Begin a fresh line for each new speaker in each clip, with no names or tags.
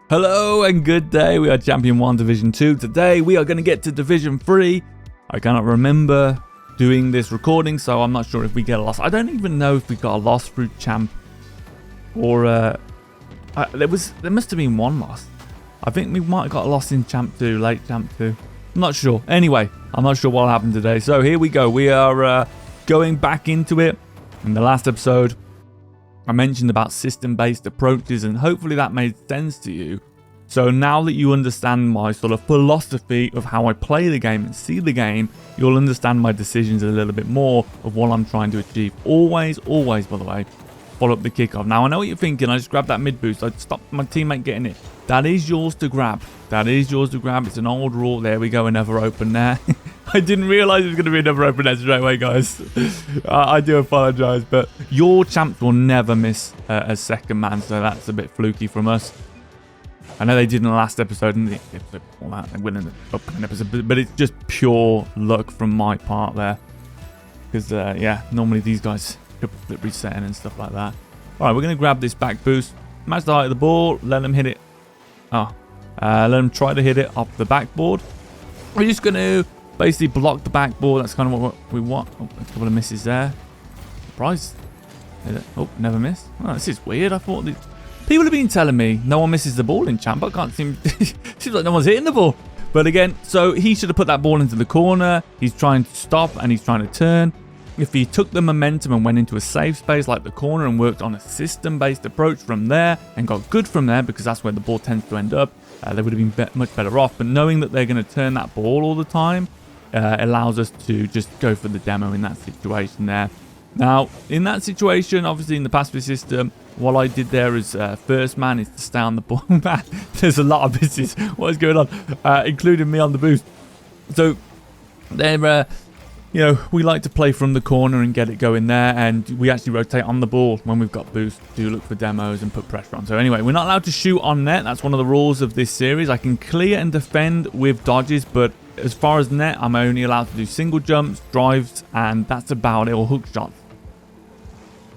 Hello and good day. We are Champion 1 Division 2. Today we are going to get to Division 3. I cannot remember doing this recording, so I'm not sure if we get a loss. I don't even know if we got a loss through Champ or there must have been one loss. I think we might have got a loss in Champ 2, late Champ 2. I'm not sure. Anyway, I'm not sure what happened today. So here we go. We are going back into it. In the last episode, I mentioned about system-based approaches, and hopefully that made sense to you. So now that you understand my sort of philosophy of how I play the game and see the game, you'll understand my decisions a little bit more of what I'm trying to achieve. Always, by the way, follow up the kickoff. Now, I know what you're thinking. I just grabbed that mid boost. I stopped my teammate getting it. That is yours to grab. That is yours to grab. It's an old rule. There we go. Another open there. I didn't realize it was going to be another open there straight away, guys. I do apologize, but your champs will never miss a second man, so that's a bit fluky from us. I know they did in the last episode, and they win in the upcoming episode, but it's just pure luck from my part there. Because, yeah, normally these guys could flip resetting and stuff like that. All right, we're going to grab this back boost. Match the height of the ball. Let them hit it. Let them try to hit it off the backboard. We're just going to basically block the backboard. That's kind of what we want. Oh, a couple of misses there. Surprise. Oh, never miss. Oh, this is weird. I thought people have been telling me no one misses the ball in Champ. I can't seem. Seems like no one's hitting the ball. But again, so he should have put that ball into the corner. He's trying to stop and he's trying to turn. If he took the momentum and went into a safe space like the corner and worked on a system-based approach from there and got good from there, because that's where the ball tends to end up, they would have been much better off. But knowing that they're going to turn that ball all the time allows us to just go for the demo in that situation there. Now, in that situation, obviously in the Pacifist System, what I did there is first man is to stay on the ball. Man, there's a lot of misses. What is going on? Including me on the boost. So they're... you know, we like to play from the corner and get it going there, and we actually rotate on the ball when we've got boost to look for demos and put pressure on. So anyway, we're not allowed to shoot on net. That's one of the rules of this series. I can clear and defend with dodges, but as far as net, I'm only allowed to do single jumps, drives, and that's about it, or hook shots.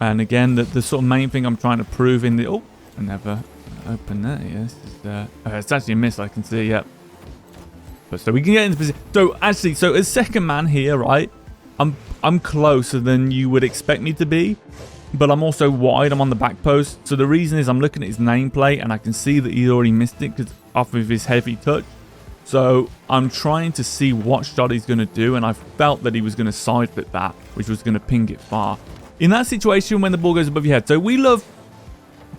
And again, the sort of main thing I'm trying to prove in the... Oh, I never opened that. Yes, it's actually a miss, I can see, yep. But so we can get into position. So actually, so as second man here, right? I'm closer than you would expect me to be, but I'm also wide. I'm on the back post. So the reason is I'm looking at his nameplate and I can see that he's already missed it because off of his heavy touch. So I'm trying to see what shot he's going to do, and I felt that he was going to side flip that, which was going to ping it far. In that situation, when the ball goes above your head, so we love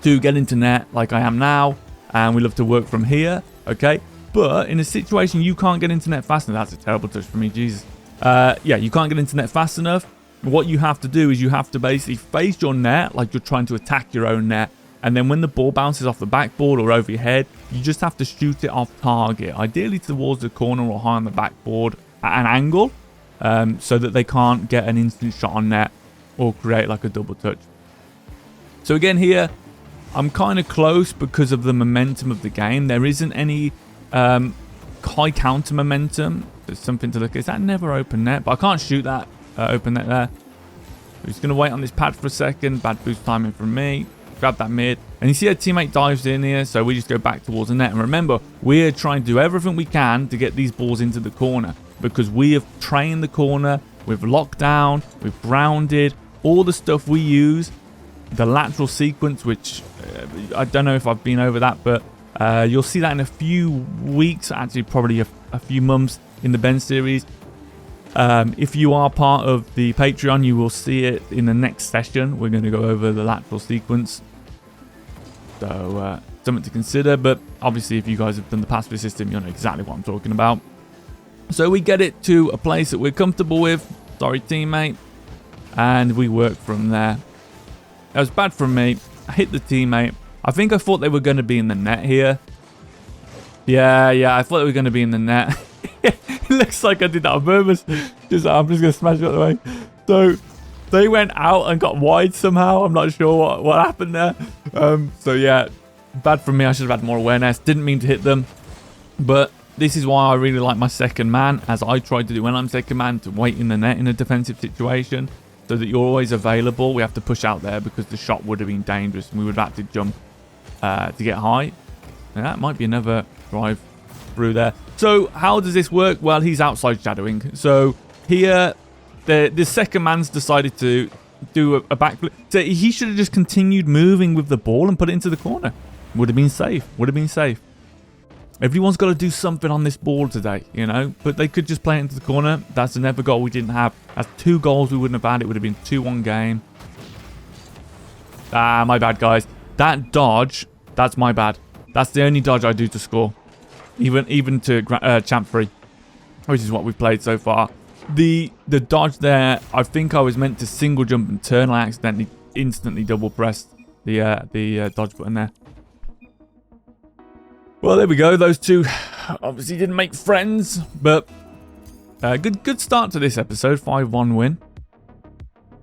to get into net like I am now, and we love to work from here, okay? But in a situation you can't get into net fast enough. That's a terrible touch for me, Jesus. Yeah, you can't get into net fast enough. What you have to do is you have to basically face your net like you're trying to attack your own net. And then when the ball bounces off the backboard or over your head, you just have to shoot it off target. Ideally towards the corner or high on the backboard at an angle, so that they can't get an instant shot on net or create like a double touch. So again here, I'm kind of close because of the momentum of the game. There isn't any... high counter momentum. There's something to look at. Is that never open net? But I can't shoot that open net there. We're just going to wait on this pad for a second. Bad boost timing from me. Grab that mid. And you see our teammate dives in here. So we just go back towards the net. And remember, we're trying to do everything we can to get these balls into the corner. Because we have trained the corner. We've locked down. We've grounded. All the stuff we use. The lateral sequence, which I don't know if I've been over that, but... you'll see that in a few weeks, actually probably a few months in the Ben series. If you are part of the Patreon, you will see it in the next session. We're going to go over the lateral sequence. So something to consider, but obviously if you guys have done the Pacifist System, you'll know exactly what I'm talking about. So we get it to a place that we're comfortable with. Sorry, teammate. And we work from there. That was bad from me. I hit the teammate. I think I thought they were going to be in the net here. Yeah, I thought they were going to be in the net. It looks like I did that on purpose. I'm just going to smash it out of the way. So they went out and got wide somehow. I'm not sure what happened there. So yeah, bad from me. I should have had more awareness. Didn't mean to hit them. But this is why I really like my second man, as I tried to do when I'm second man, to wait in the net in a defensive situation. So that you're always available. We have to push out there because the shot would have been dangerous and we would have had to jump to get high. And that might be another drive through there. So how does this work? Well, he's outside shadowing. So here, the second man's decided to do a backflip. So he should have just continued moving with the ball and put it into the corner. Would have been safe. Would have been safe. Everyone's got to do something on this ball today, you know. But they could just play it into the corner. That's another goal we didn't have. That's 2 goals we wouldn't have had. It would have been 2-1 game. Ah, my bad, guys. That dodge, that's my bad. That's the only dodge I do to score. Even to Champ 3, which is what we've played so far. The dodge there, I think I was meant to single jump and turn. I accidentally instantly double pressed the dodge button there. Well, there we go. Those two obviously didn't make friends, but good start to this episode. 5-1 win.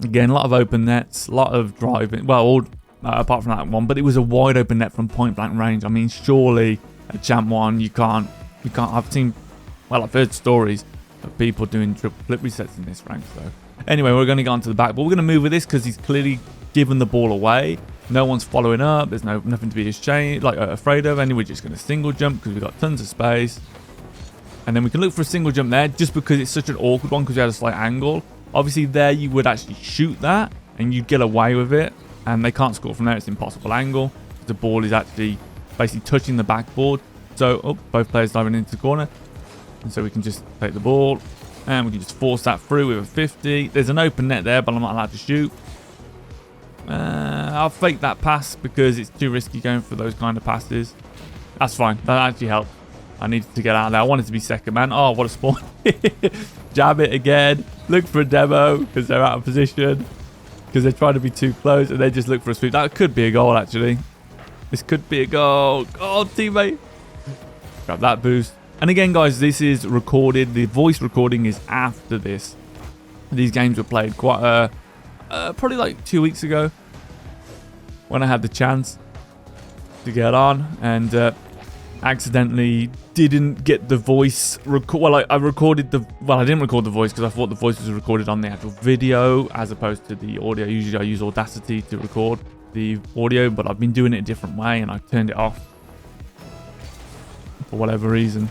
Again, a lot of open nets, a lot of driving. Well, all, apart from that one, but it was a wide open net from point blank range. I mean, surely at Champ 1 you can't. I've seen, well, I've heard stories of people doing triple flip resets in this rank. So anyway, we're going to go onto the back, but we're going to move with this because he's clearly given the ball away. No one's following up. There's nothing to be afraid of. Anyway, we're just going to single jump because we've got tons of space. And then we can look for a single jump there just because it's such an awkward one because we had a slight angle. Obviously there you would actually shoot that and you'd get away with it. And they can't score from there. It's an impossible angle. The ball is actually basically touching the backboard. So, both players diving into the corner. And so we can just take the ball and we can just force that through with a 50. There's an open net there, but I'm not allowed to shoot. I'll fake that pass because it's too risky going for those kind of passes. That's fine. That actually helped. I needed to get out of there. I wanted to be second man. Oh, what a spawn. Jab it again. Look for a demo because they're out of position. Because they're trying to be too close and they just look for a sweep. That could be a goal, actually. This could be a goal. Oh, teammate. Grab that boost. And again, guys, this is recorded. The voice recording is after this. These games were played quite probably like 2 weeks ago when I had the chance to get on and accidentally didn't get the voice well, I recorded the I didn't record the voice because I thought the voice was recorded on the actual video as opposed to the audio. Usually I use Audacity to record the audio, but I've been doing it a different way and I've turned it off for whatever reason.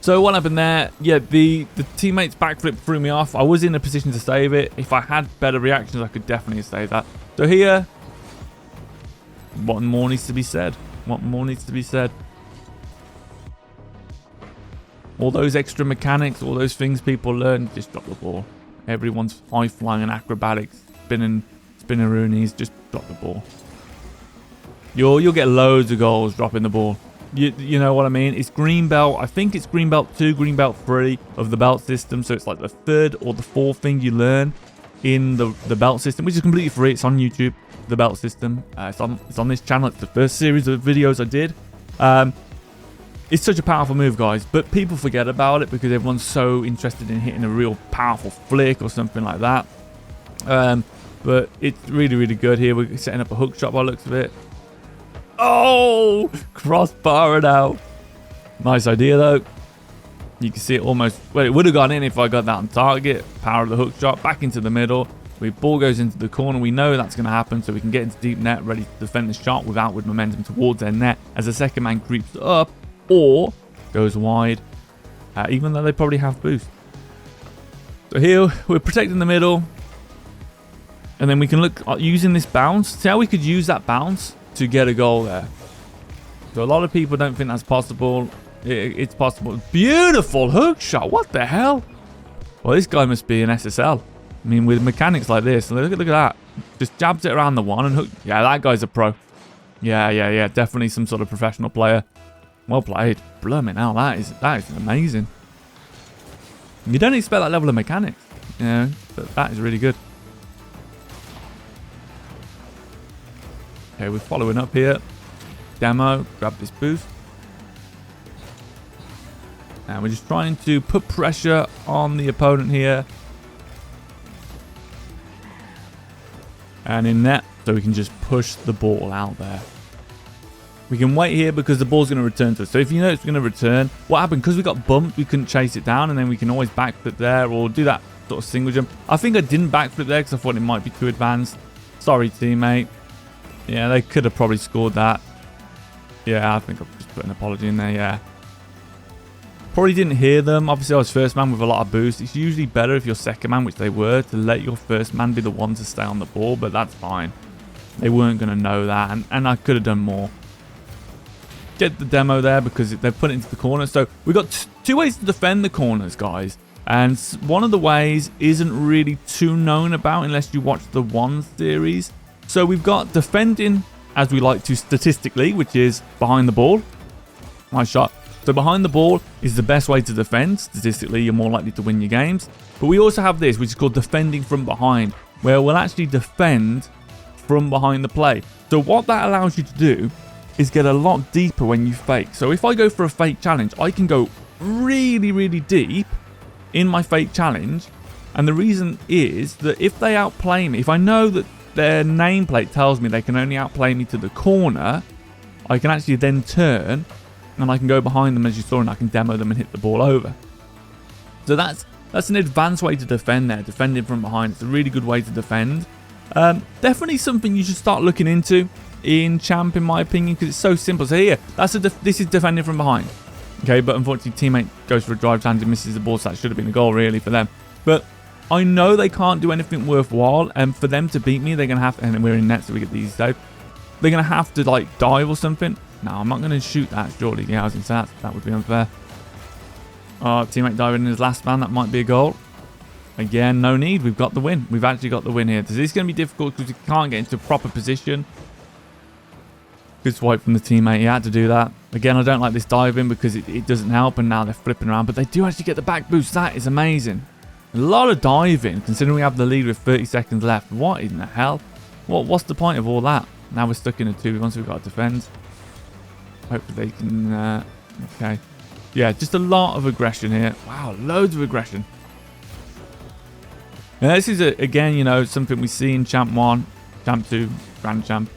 So what happened there? Yeah, the teammate's backflip threw me off. I was in a position to save it. If I had better reactions, I could definitely save that. So here, what more needs to be said? What more needs to be said? All those extra mechanics, all those things people learn, just drop the ball. Everyone's high flying and acrobatics, spinneroonies, just drop the ball. You'll get loads of goals dropping the ball. You know what I mean? It's green belt. I think it's green belt 2, green belt 3 of the belt system. So it's like the 3rd or the 4th thing you learn in the belt system, which is completely free. It's on YouTube, the belt system. It's on this channel. It's the first series of videos I did. It's such a powerful move, guys, but people forget about it because everyone's so interested in hitting a real powerful flick or something like that. But it's really, really good here. We're setting up a hook shot by the looks of it. Oh, crossbar it out. Nice idea, though. You can see it almost, well, it would have gone in if I got that on target. Power of the hook shot back into the middle. The ball goes into the corner. We know that's going to happen, so we can get into deep net, ready to defend the shot with outward momentum towards their net as the second man creeps up or goes wide, even though they probably have boost. So here, we're protecting the middle. And then we can look at using this bounce. See how we could use that bounce to get a goal there. So a lot of people don't think that's possible. It's possible. Beautiful hook shot. What the hell? Well, this guy must be an SSL. I mean, with mechanics like this, look at that. Just jabs it around the one and hook. Yeah, that guy's a pro. Yeah. Definitely some sort of professional player. Well played. Blimmin' hell, that is amazing. You don't expect that level of mechanics, you know, but that is really good. Okay, we're following up here. Demo, grab this boost. And we're just trying to put pressure on the opponent here. And in net, so we can just push the ball out there. We can wait here because the ball's going to return to us. So if you know it's going to return, what happened? Because we got bumped, we couldn't chase it down. And then we can always backflip there or do that sort of single jump. I think I didn't backflip there because I thought it might be too advanced. Sorry, teammate. Yeah, they could have probably scored that. Yeah, I think I've just put an apology in there, yeah. Probably didn't hear them. Obviously, I was first man with a lot of boost. It's usually better if you're second man, which they were, to let your first man be the one to stay on the ball, but that's fine. They weren't going to know that, and I could have done more. Get the demo there because they've put it into the corner. So we've got two ways to defend the corners, guys. And one of the ways isn't really too known about unless you watch the One series. So we've got defending as we like to statistically, which is behind the ball. Nice shot. So behind the ball is the best way to defend. Statistically, you're more likely to win your games. But we also have this, which is called defending from behind, where we'll actually defend from behind the play. So what that allows you to do is get a lot deeper when you fake. So if I go for a fake challenge, I can go really, really deep in my fake challenge. And the reason is that if they outplay me, if I know that their nameplate tells me they can only outplay me to the corner, I can actually then turn and I can go behind them, as you saw, and I can demo them and hit the ball over. So that's an advanced way to defend there, defending from behind. It's a really good way to defend. Definitely something you should start looking into in Champ, in my opinion, because it's so simple. So here, this is defending from behind. Okay, but unfortunately, teammate goes for a drive challenge and misses the ball, so that should have been a goal, really, for them. But I know they can't do anything worthwhile, and for them to beat me, they're going to have to, and we're in net, so we get these saved. They're going to have to, like, dive or something. No, I'm not going to shoot that, surely. Yeah, I was going to say that would be unfair. Oh, teammate diving in his last man. That might be a goal. Again, no need. We've got the win. We've actually got the win here. This is going to be difficult because we can't get into a proper position. Good swipe from the teammate. He had to do that. Again, I don't like this diving because it doesn't help, and now they're flipping around. But they do actually get the back boost. That is amazing. A lot of diving, considering we have the lead with 30 seconds left. What in the hell? What's the point of all that? Now we're stuck in a 2v1, so we've got to defend. Hopefully they can... okay. Yeah, just a lot of aggression here. Wow, loads of aggression. Now, this is, again, you know, something we see in Champ 1, Champ 2, Grand Champ.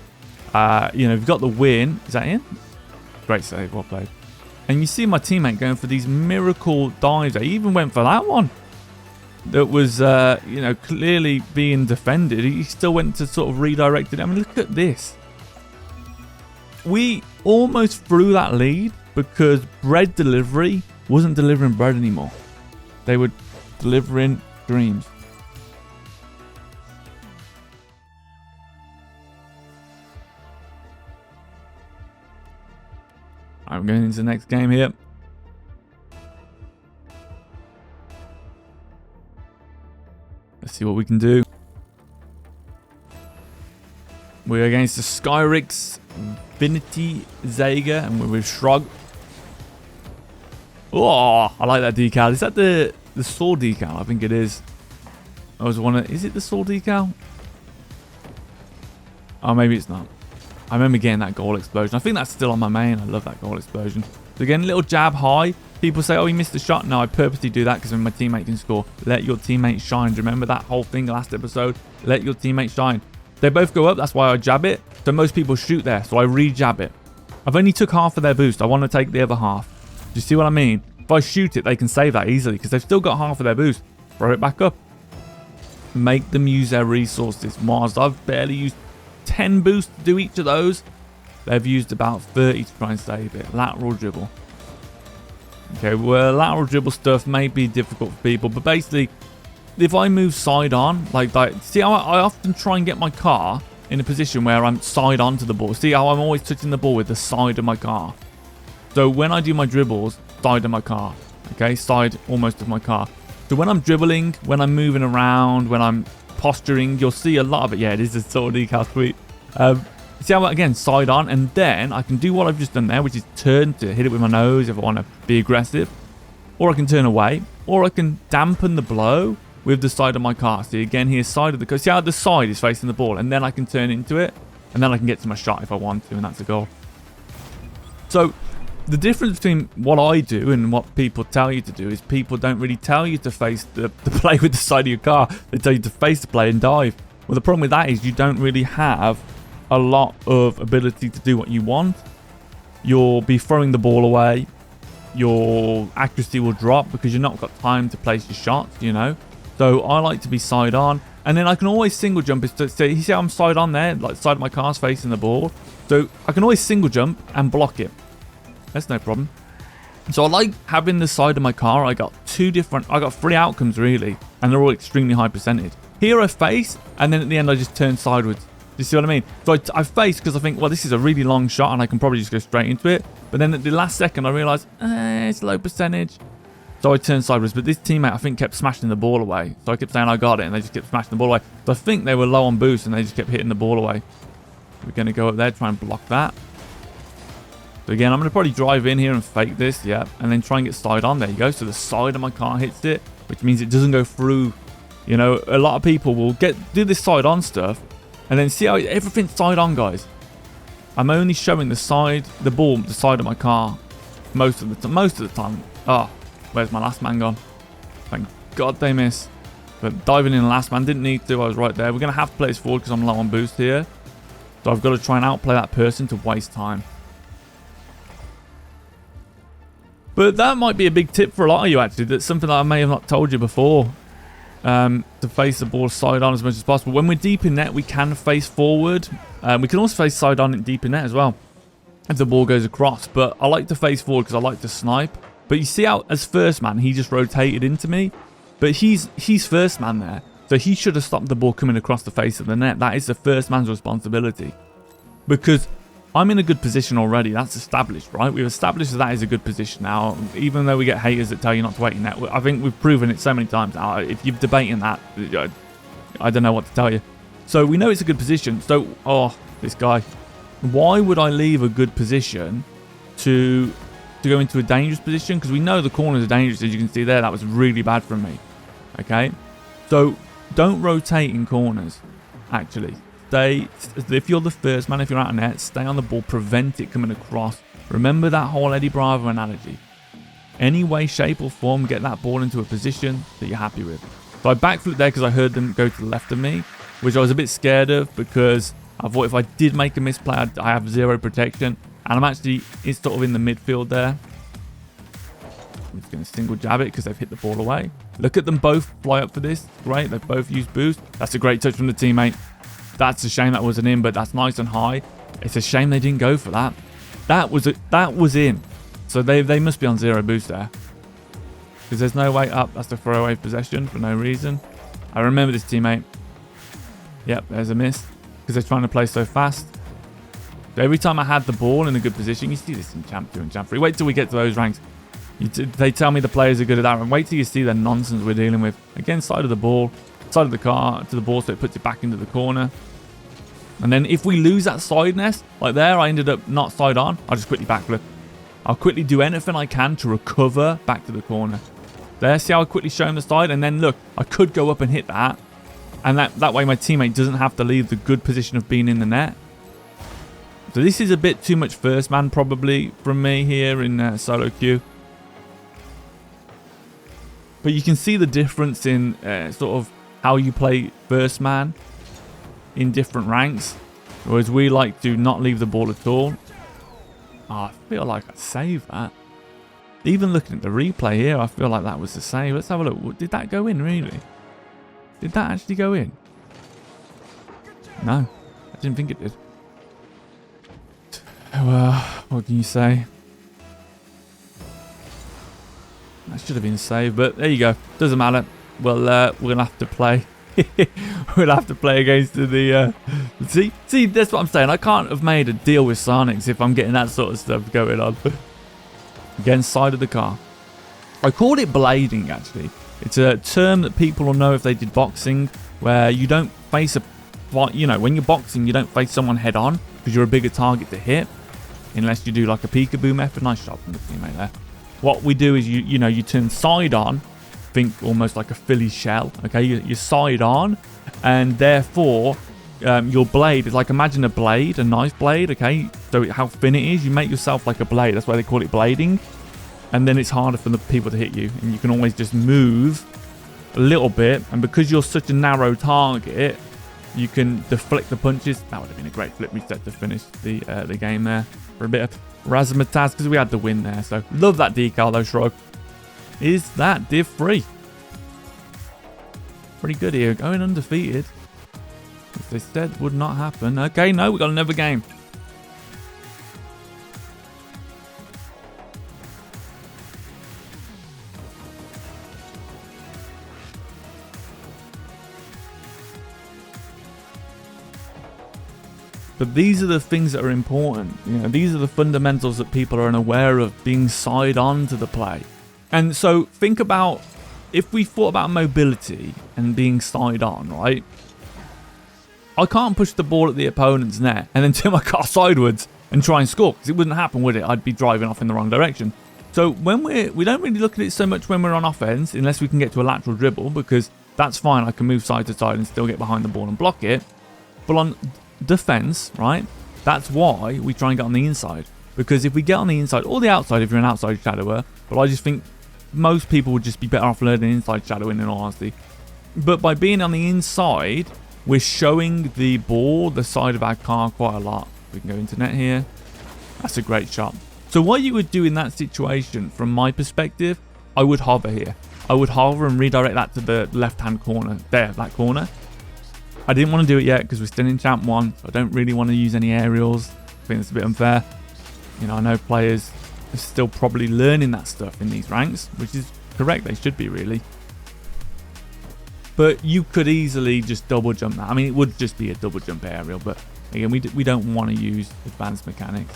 You know, we've got the win. Is that in? Great save, well played. And you see my teammate going for these miracle dives. I even went for that one. That was, you know, clearly being defended. He still went to sort of redirect it. I mean, look at this. We almost threw that lead because bread delivery wasn't delivering bread anymore. They were delivering dreams. I'm going into the next game here. Let's see what we can do. We're against the Skyrix Infinity Zager, and we're with Shrug. Oh, I like that decal. Is that the sword decal? I think it is. I was wondering, is it the sword decal? Oh, maybe it's not. I remember getting that goal explosion. I think that's still on my main. I love that goal explosion. So again, a little jab high. People say, oh, he missed the shot. No, I purposely do that because then my teammate can score. Let your teammate shine. Remember that whole thing last episode? Let your teammate shine. They both go up. That's why I jab it. So most people shoot there. So I re-jab it. I've only took half of their boost. I want to take the other half. Do you see what I mean? If I shoot it, they can save that easily because they've still got half of their boost. Throw it back up. Make them use their resources. Whilst I've barely used 10 boosts to do each of those, they've used about 30 to try and save it. Lateral dribble. Okay, well, lateral dribble stuff may be difficult for people, but basically, if I move side on, like that, see how I often try and get my car in a position where I'm side on to the ball. See how I'm always touching the ball with the side of my car. So when I do my dribbles, side of my car. Okay, side almost of my car. So when I'm dribbling, when I'm moving around, when I'm posturing, you'll see a lot of it. Yeah, it is a sort of decal sweet. See how, again, side on, and then I can do what I've just done there, which is turn to hit it with my nose if I want to be aggressive. Or I can turn away, or I can dampen the blow with the side of my car. See, again, here's side of the car. See how the side is facing the ball, and then I can turn into it, and then I can get to my shot if I want to, and that's a goal. So the difference between what I do and what people tell you to do is people don't really tell you to face the play with the side of your car. They tell you to face the play and dive. Well, the problem with that is you don't really have a lot of ability to do what you want. You'll be throwing the ball away. Your accuracy will drop because you've not got time to place your shots, you know. So I like to be side on. And then I can always single jump. So you see how I'm side on there? Like side of my car's facing the ball. So I can always single jump and block it. That's no problem. So I like having the side of my car. I got 3 outcomes really. And they're all extremely high percentage. Here I face, and then at the end I just turn sideways. Do you see what I mean? So I face because I think, well, this is a really long shot and I can probably just go straight into it. But then at the last second I realise, it's low percentage. So I turned sideways. But this teammate, I think, kept smashing the ball away. So I kept saying I got it, and they just kept smashing the ball away. So I think they were low on boost, and they just kept hitting the ball away. We're going to go up there, try and block that. So again, I'm going to probably drive in here and fake this, yeah. And then try and get side on. There you go. So the side of my car hits it, which means it doesn't go through. You know, a lot of people will do this side on stuff. And then see how everything's side on, guys. I'm only showing the side of my car most of the time. Oh, where's my last man gone? Thank God they missed. But diving in the last man, didn't need to. I was right there. We're going to have to play this forward because I'm low on boost here. So I've got to try and outplay that person to waste time. But that might be a big tip for a lot of you, actually. That's something that I may have not told you before. To face the ball side on as much as possible. When we're deep in net, we can face forward. We can also face side on and deep in net as well, if the ball goes across. But I like to face forward because I like to snipe. But you see how, as first man, he just rotated into me. But he's first man there. So he should have stopped the ball coming across the face of the net. That is the first man's responsibility. Because I'm in a good position already. That's established, right? We've established that is a good position now. Even though we get haters that tell you not to wait in net, I think we've proven it so many times now. If you're debating that, I don't know what to tell you. So we know it's a good position. So, oh, this guy. Why would I leave a good position to go into a dangerous position? Because we know the corners are dangerous. As you can see there, that was really bad from me. Okay? So, don't rotate in corners, actually. If you're the first man, if you're out of net, stay on the ball, prevent it coming across. Remember that whole Eddie Bravo analogy. Any way, shape or form, get that ball into a position that you're happy with. So I backflipped there because I heard them go to the left of me, which I was a bit scared of because I thought if I did make a misplay, I have zero protection. And I'm actually, it's sort of in the midfield there. I'm just going to single jab it because they've hit the ball away. Look at them both fly up for this. Great, they've both used boost. That's a great touch from the teammate. That's a shame that wasn't in, but that's nice and high. It's a shame they didn't go for that. That was in. So they must be on zero boost there. Because there's no way up. That's a throwaway possession for no reason. I remember this teammate. Yep, there's a miss. Because they're trying to play so fast. So every time I had the ball in a good position, you see this in Champ 2 and Champ 3. Wait till we get to those ranks. They tell me the players are good at that. And wait till you see the nonsense we're dealing with. Again, side of the ball. Side of the car to the ball so it puts it back into the corner. And then if we lose that side nest, like there, I ended up not side on. I'll just quickly backflip. I'll quickly do anything I can to recover back to the corner. There, see how I quickly show him the side? And then look, I could go up and hit that. And that way my teammate doesn't have to leave the good position of being in the net. So this is a bit too much first man probably from me here in solo queue. But you can see the difference in sort of how you play first man in different ranks, whereas we like to not leave the ball at all. Oh, I feel like I saved that. Even looking at the replay here, I feel like that was the save. Let's have a look. Did that go in, really? Did that actually go in? No, I didn't think it did. Well, what can you say? That should have been saved, but there you go. Doesn't matter. Well, we're gonna have to play. We'll have to play against the. See, that's what I'm saying. I can't have made a deal with Sarnix if I'm getting that sort of stuff going on. Again, side of the car. I called it blading, actually. It's a term that people will know if they did boxing, where you don't face a. You know, when you're boxing, you don't face someone head on because you're a bigger target to hit, unless you do like a peekaboo method. Nice shot from the teammate there. What we do is you turn side on. Think almost like a Philly shell. Okay, you side on, and therefore your blade is like, imagine a blade, a knife blade. Okay, so how thin it is, you make yourself like a blade. That's why they call it blading. And then it's harder for the people to hit you, and you can always just move a little bit. And because you're such a narrow target, you can deflect the punches. That would have been a great flip reset to finish the game there for a bit of razzmatazz because we had the win there. So love that decal though, Shrug. Is that div free? Pretty good here, going undefeated. As they said would not happen. Okay, no, we got another game. But these are the things that are important. You know, these are the fundamentals that people are unaware of, being side on to the play. And so think about, if we thought about mobility and being side on, right? I can't push the ball at the opponent's net and then turn my car sideways and try and score, because it wouldn't happen, would it? I'd be driving off in the wrong direction. So when we don't really look at it so much when we're on offense, unless we can get to a lateral dribble, because that's fine. I can move side to side and still get behind the ball and block it. But on defense, right? That's why we try and get on the inside, because if we get on the inside or the outside, if you're an outside shadower, but I just think most people would just be better off learning inside shadowing, in all honesty. But by being on the inside, we're showing the ball, the side of our car, quite a lot. We can go into net here. That's a great shot. So what you would do in that situation, from my perspective, I would hover here. I would hover and redirect that to the left-hand corner. There, that corner. I didn't want to do it yet because we're still in Champ 1. So I don't really want to use any aerials. I think it's a bit unfair. You know, I know players are still probably learning that stuff in these ranks, which is correct. They should be, really. But you could easily just double jump that. I mean, it would just be a double jump aerial, but again, we don't want to use advanced mechanics.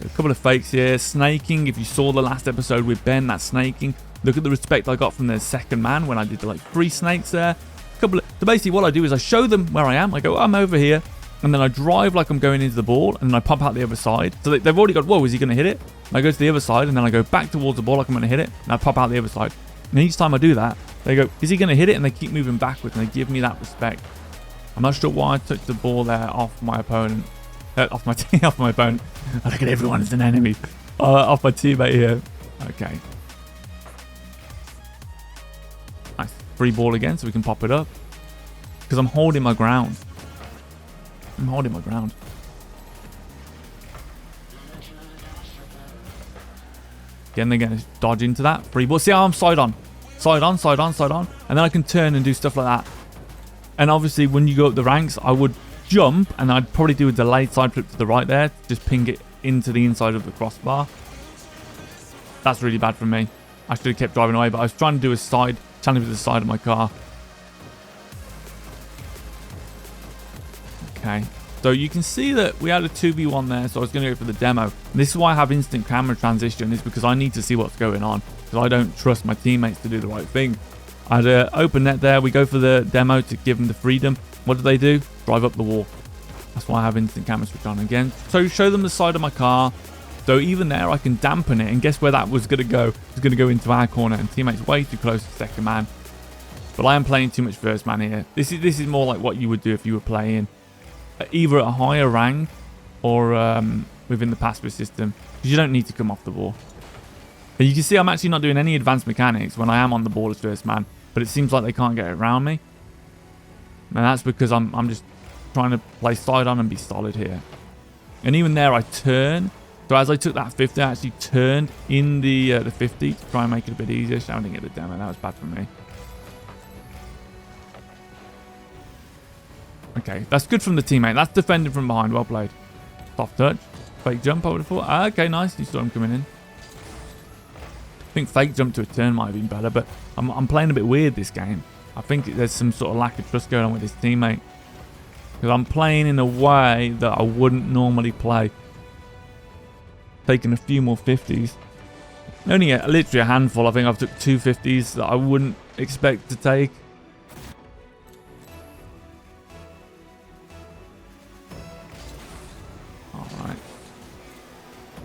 A couple of fakes here. Snaking. If you saw the last episode with Ben, that's snaking. Look at the respect I got from the second man when I did like 3 snakes there. So basically what I do is I show them where I am. I go, I'm over here. And then I drive like I'm going into the ball. And then I pop out the other side. So they've already got, whoa, is he going to hit it? And I go to the other side. And then I go back towards the ball like I'm going to hit it. And I pop out the other side. And each time I do that, they go, is he going to hit it? And they keep moving backwards. And they give me that respect. I'm not sure why I took the ball there off my opponent. Off my opponent. I look at everyone as an enemy. Off my teammate here. Okay. Nice. Free ball again so we can pop it up. Because I'm holding my ground. I'm holding my ground. Again, they're going to dodge into that. Free ball. See how I'm side on. Side on, side on, side on. And then I can turn and do stuff like that. And obviously, when you go up the ranks, I would jump. And I'd probably do a delayed side flip to the right there. Just ping it into the inside of the crossbar. That's really bad for me. I should have kept driving away. But I was trying to do a side challenge with the side of my car. Okay. So you can see that we had a 2v1 there, so I was going to go for the demo. And this is why I have instant camera transition, is because I need to see what's going on. Because I don't trust my teammates to do the right thing. I had an open net there. We go for the demo to give them the freedom. What do they do? Drive up the wall. That's why I have instant camera switch on again. So show them the side of my car. So even there, I can dampen it. And guess where that was going to go? It's going to go into our corner. And teammates way too close to second man. But I am playing too much first man here. This is more like what you would do if you were playing either at a higher rank or within the Pacifist System, because you don't need to come off the ball. And you can see I'm actually not doing any advanced mechanics when I am on the ball as first man, but it seems like they can't get it around me. And that's because I'm just trying to play side on and be solid here. And even there I turn. So as I took that 50, I actually turned in the 50 to try and make it a bit easier. Shouting at the demo, that was bad for me. Okay, that's good from the teammate. That's defending from behind. Well played. Soft touch. Fake jump, I would have thought. Okay, nice. You saw him coming in. I think fake jump to a turn might have been better, but I'm playing a bit weird this game. I think there's some sort of lack of trust going on with this teammate. Because I'm playing in a way that I wouldn't normally play. Taking a few more 50s. Only literally a handful. I think I've took 2 50s that I wouldn't expect to take.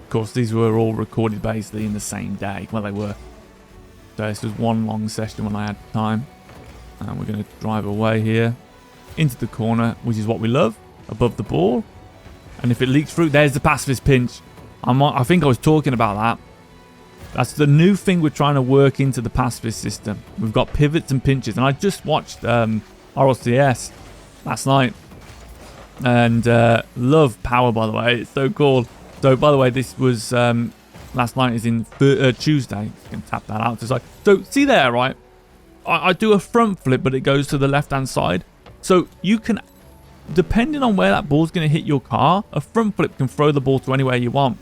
Of course, these were all recorded basically in the same day. Well, they were. So this was one long session when I had time. And we're going to drive away here into the corner, which is what we love, above the ball. And if it leaks through, there's the pacifist pinch. I think I was talking about that. That's the new thing we're trying to work into the pacifist system. We've got pivots and pinches. And I just watched RLCS last night. And love power, by the way. It's so cool. So, by the way, this was last night is in Tuesday. You can tap that out. So see there, right? I do a front flip, but it goes to the left-hand side. So you can, depending on where that ball's going to hit your car, a front flip can throw the ball to anywhere you want.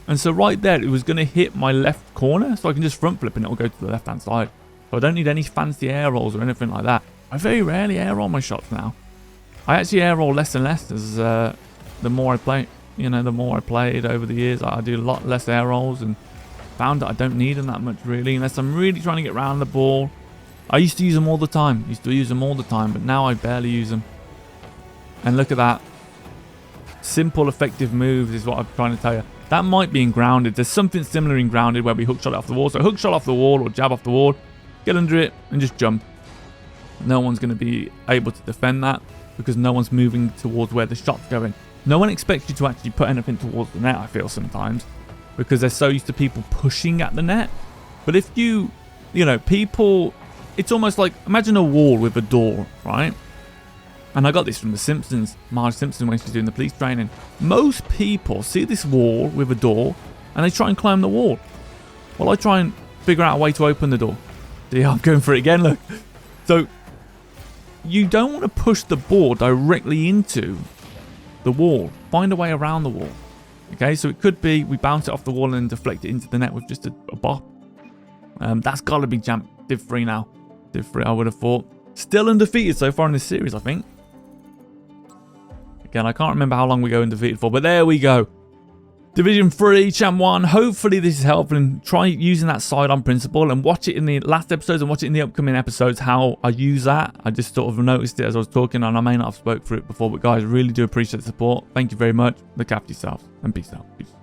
And so right there, it was going to hit my left corner, so I can just front flip and it'll go to the left-hand side. So I don't need any fancy air rolls or anything like that. I very rarely air roll my shots now. I actually air roll less and less as the more I play. You know, the more I played over the years, I do a lot less air rolls and found that I don't need them that much really, unless I'm really trying to get around the ball. I used to use them all the time. But now I barely use them. And look at that. Simple, effective moves is what I'm trying to tell you. That might be in grounded. There's something similar in grounded where we hook shot it off the wall. So hook shot off the wall or jab off the wall, get under it and just jump. No one's going to be able to defend that because no one's moving towards where the shot's going. No one expects you to actually put anything towards the net, I feel sometimes, because they're so used to people pushing at the net. But if you know, people, it's almost like, imagine a wall with a door, right? And I got this from The Simpsons, Marge Simpson, when she's doing the police training. Most people see this wall with a door and they try and climb the wall. Well, I try and figure out a way to open the door. See, I'm going for it again, look. So, you don't want to push the ball directly into the wall. Find a way around the wall. Okay, so it could be we bounce it off the wall and deflect it into the net with just a bop. That's got to be jump. Div 3 now. Div 3, I would have thought. Still undefeated so far in this series, I think. Again, I can't remember how long we go undefeated for, but there we go. Division 3, Champ 1. Hopefully this is helpful, and try using that side-on principle and watch it in the last episodes and watch it in the upcoming episodes how I use that. I just sort of noticed it as I was talking, and I may not have spoke through it before, but guys, really do appreciate the support. Thank you very much. Look after yourselves and peace out. Peace.